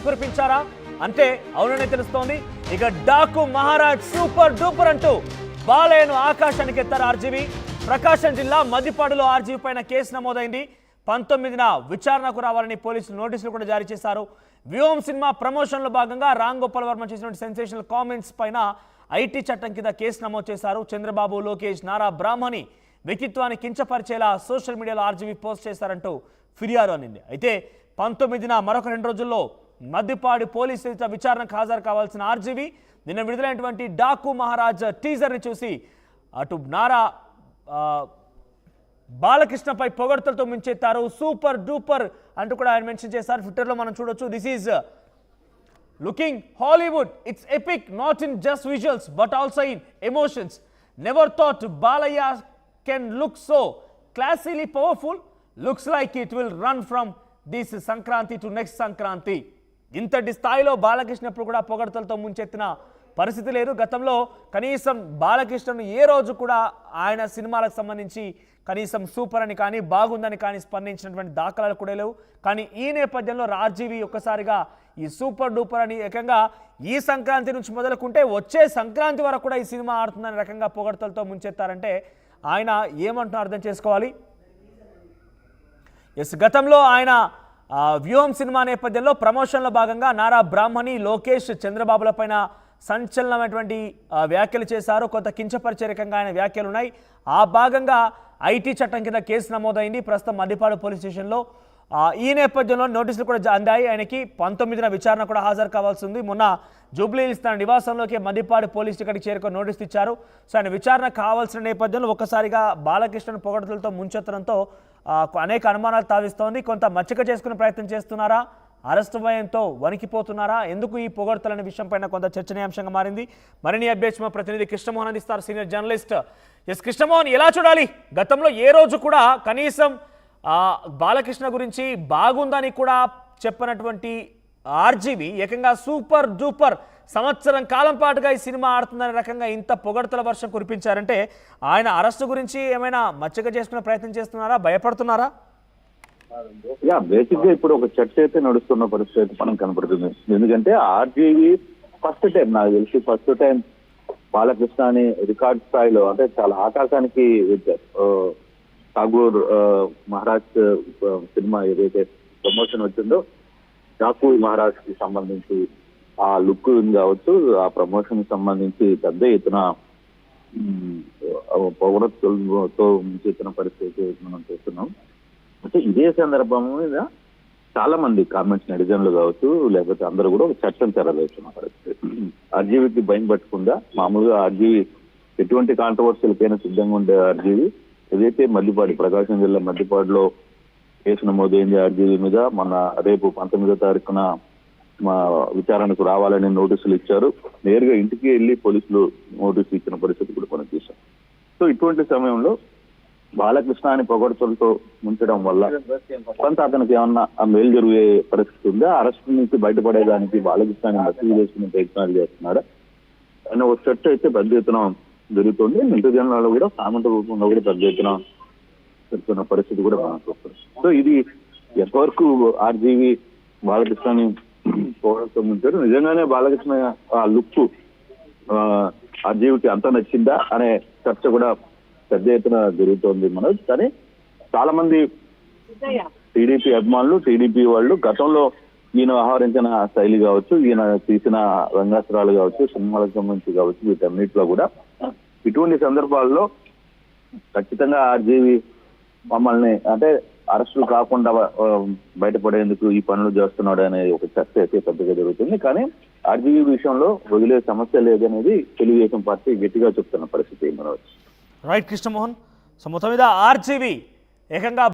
కురిపించారా అంటే అవుననే తెలుస్తోంది. ఇక డాకు మహారాజ్ సూపర్ డూపర్ అంటూ బాలయ్యను ఆకాశానికి ఎత్తారు ఆర్జీవి. ప్రకాశం జిల్లా మద్దిపాడులో ఆర్జీవి పైన కేసు నమోదైంది. 19న విచారణకు రావాలని పోలీసులు నోటీసులు కూడా జారీ చేశారు. వ్యూహం సినిమా ప్రమోషన్లో భాగంగా రామ్ గోపాల్ వర్మ చేసినటువంటి సెన్సేషనల్ కామెంట్స్ పైన ఐటీ చట్టం కింద కేసు నమోదు చేశారు. చంద్రబాబు, లోకేష్, నారా బ్రాహ్మణి వ్యక్తిత్వాన్ని కించపరిచేలా సోషల్ మీడియాలో ఆర్జీవి పోస్ట్ చేశారంటూ ఫిర్యాదు అందింది. అయితే 19న మరొక 2 రోజుల్లో మద్దిపాడు పోలీసుల విచారణకు హాజరు కావాల్సిన ఆర్జీవి నిన్న విడుదలైనటువంటి డాకు మహారాజ్ టీజర్ని చూసి అటు నారా బాలకృష్ణపై పొగడ్తలతో ముంచెత్తారు. సూపర్ డూపర్ అంటూ కూడా ఆయన మెన్షన్ చేశారు. ట్విట్టర్లో మనం చూడొచ్చు. This is looking Hollywood, it's epic not in just visuals but also in emotions. Never thought Balayya can look so classily powerful. Looks like it will run from this Sankranti to next Sankranti. ఇంతటి స్థాయిలో బాలకృష్ణ ఎప్పుడు కూడా పొగడ్తలతో ముంచెత్తిన పరిస్థితి లేదు. గతంలో కనీసం బాలకృష్ణను ఏ రోజు కూడా ఆయన సినిమాలకు సంబంధించి కనీసం సూపర్ అని కానీ బాగుందని కానీ స్పందించినటువంటి దాఖలాలు కూడా లేవు. కానీ ఈ నేపథ్యంలో ఆర్జీవి ఒక్కసారిగా ఈ సూపర్ డూపర్ అని ఏకంగా ఈ సంక్రాంతి నుంచి మొదలుకుంటే వచ్చే సంక్రాంతి వరకు కూడా ఈ సినిమా ఆడుతుందని రకంగా పొగడ్తలతో ముంచెత్తారంటే ఆయన ఏమంటున్నా అర్థం చేసుకోవాలి. గతంలో ఆయన వ్యూహం సినిమా నేపథ్యంలో ప్రమోషన్లో భాగంగా నారా బ్రాహ్మణి, లోకేష్, చంద్రబాబుల పైన సంచలనమైనటువంటి వ్యాఖ్యలు చేశారు. కొంత కించపరిచే రకంగా ఆయన వ్యాఖ్యలు ఉన్నాయి. ఆ భాగంగా ఐటీ చట్టం కింద కేసు నమోదైంది ప్రస్తుతం మద్దిపాడు పోలీస్ స్టేషన్లో. ఈ నేపథ్యంలో నోటీసులు కూడా అందాయి. ఆయనకి 19న విచారణ కూడా హాజరు కావాల్సి ఉంది. మొన్న జూబ్లీహిల్స్ తన నివాసంలోకి మద్దిపాడు పోలీస్ ఇక్కడికి చేరుకొని నోటీసు ఇచ్చారు. సో ఆయన విచారణ కావాల్సిన నేపథ్యంలో ఒక్కసారిగా బాలకృష్ణ పొగడ్తలతో ముంచెత్తడంతో అనేక అనుమానాలు తావిస్తోంది. కొంత మచ్చిక చేసుకునే ప్రయత్నం చేస్తున్నారా, అరెస్టు భయంతో వణికిపోతున్నారా, ఎందుకు ఈ పొగడ్తలనే విషయం పైన కొంత చర్చనీయాంశంగా మారింది. మరిన్ని అప్డేట్స్ మా ప్రతినిధి కృష్ణమోహన్ అందిస్తారు, సీనియర్ జర్నలిస్ట్. కృష్ణమోహన్, ఎలా చూడాలి? గతంలో ఏ రోజు కూడా కనీసం బాలకృష్ణ గురించి బాగుందని కూడా చెప్పినటువంటి ఆర్జీవి ఏకంగా సూపర్ డూపర్ సంవత్సరం కాలం పాటుగా ఈ సినిమా ఆడుతుందనే రకంగా ఇంత పొగడ్తల వర్షం కురిపించారంటే ఆయన అరెస్టు గురించి ఏమైనా మచ్చిక చేసుకునే ప్రయత్నం చేస్తున్నారా, భయపడుతున్నారా? బేసిక్ గా ఇప్పుడు ఒక చర్చ అయితే నడుస్తున్న పరిస్థితి అయితే మనం కనపడుతుంది. ఎందుకంటే ఆర్జీవి ఫస్ట్ టైం, నాకు తెలిసి ఫస్ట్ టైం బాలకృష్ణ అని రికార్డ్ స్థాయిలో అంటే చాలా ఆకాశానికి ఠాగూర్ మహారాజ్ సినిమా ఏదైతే ప్రమోషన్ వచ్చిందో డాకు మహారాజ్ కి సంబంధించి ఆ లుక్ కావచ్చు, ఆ ప్రమోషన్ కి సంబంధించి పెద్ద ఎత్తున పొగడతలతో ముంచెత్తిన పరిస్థితి మనం చూస్తున్నాం. అంటే ఇదే సందర్భం మీద చాలా మంది కామెంట్స్ నెటిజన్లు కావచ్చు లేకపోతే అందరూ కూడా ఒక చర్చను తెరవేస్తున్న పరిస్థితి. ఆర్జీవికి భయం పట్టకుండా మామూలుగా ఆర్జీవి ఎటువంటి కాంట్రవర్సీలకైనా సిద్ధంగా ఉండే ఆర్జీవి ఏదైతే మద్దిపాడు, ప్రకాశం జిల్లా మద్దిపాడులో కేసు నమోదైంది ఆర్జీవి మీద. మన రేపు 19వ తారీఖున మా విచారణకు రావాలని నోటీసులు ఇచ్చారు. నేరుగా ఇంటికి వెళ్ళి పోలీసులు నోటీసు ఇచ్చిన పరిస్థితి కూడా మనం చూసాం. సో ఇటువంటి సమయంలో బాలకృష్ణ అని పొగడ్తలతో ముంచడం వల్ల కొంత అతనికి ఏమన్నా మేలు జరిగే పరిస్థితి ఉందా, అరెస్ట్ నుంచి బయటపడేదానికి బాలకృష్ణని మసీదు చేసుకునే ప్రయత్నాలు చేస్తున్నాడా అని ఒక చర్చ అయితే పెద్ద ఎత్తున జరుగుతుంది. నెటిజన్లలో కూడా కామెంట్ రూపంలో కూడా పెద్ద ఎత్తున జరుగుతున్న పరిస్థితి కూడా మనం చూస్తున్నాం. సో ఇది ఎంతవరకు ఆర్జీవి బాలకృష్ణని పొగడ్తతో ముంచాడు, నిజంగానే బాలకృష్ణ ఆ లుక్ ఆర్జీవికి అంత నచ్చిందా అనే చర్చ కూడా పెద్ద ఎత్తున జరుగుతోంది మనోజ్. కానీ చాలా మంది టీడీపీ అభిమానులు, టీడీపీ వాళ్ళు గతంలో ఈయన వ్యవహరించిన శైలి కావచ్చు, ఈయన తీసిన రంగాస్త్రాలు కావచ్చు, సినిమాలకు సంబంధించి కావచ్చు, వీటన్నిటిలో కూడా ఇటువంటి సందర్భాల్లో ఖచ్చితంగా ఆర్జీవి మమ్మల్ని అంటే అరెస్టులు కాకుండా బయటపడేందుకు ఈ పనులు చేస్తున్నాడు అనే ఒక చర్చ అయితే పెద్దగా జరుగుతుంది. కానీ ఆర్జీవి విషయంలో వదిలే సమస్య లేదనేది తెలుగుదేశం పార్టీ గట్టిగా చెప్తున్న పరిస్థితి మనోజ్. రైట్ కృష్ణమోహన్. సో మొత్తం మీద ఆర్జీవి ఏకంగా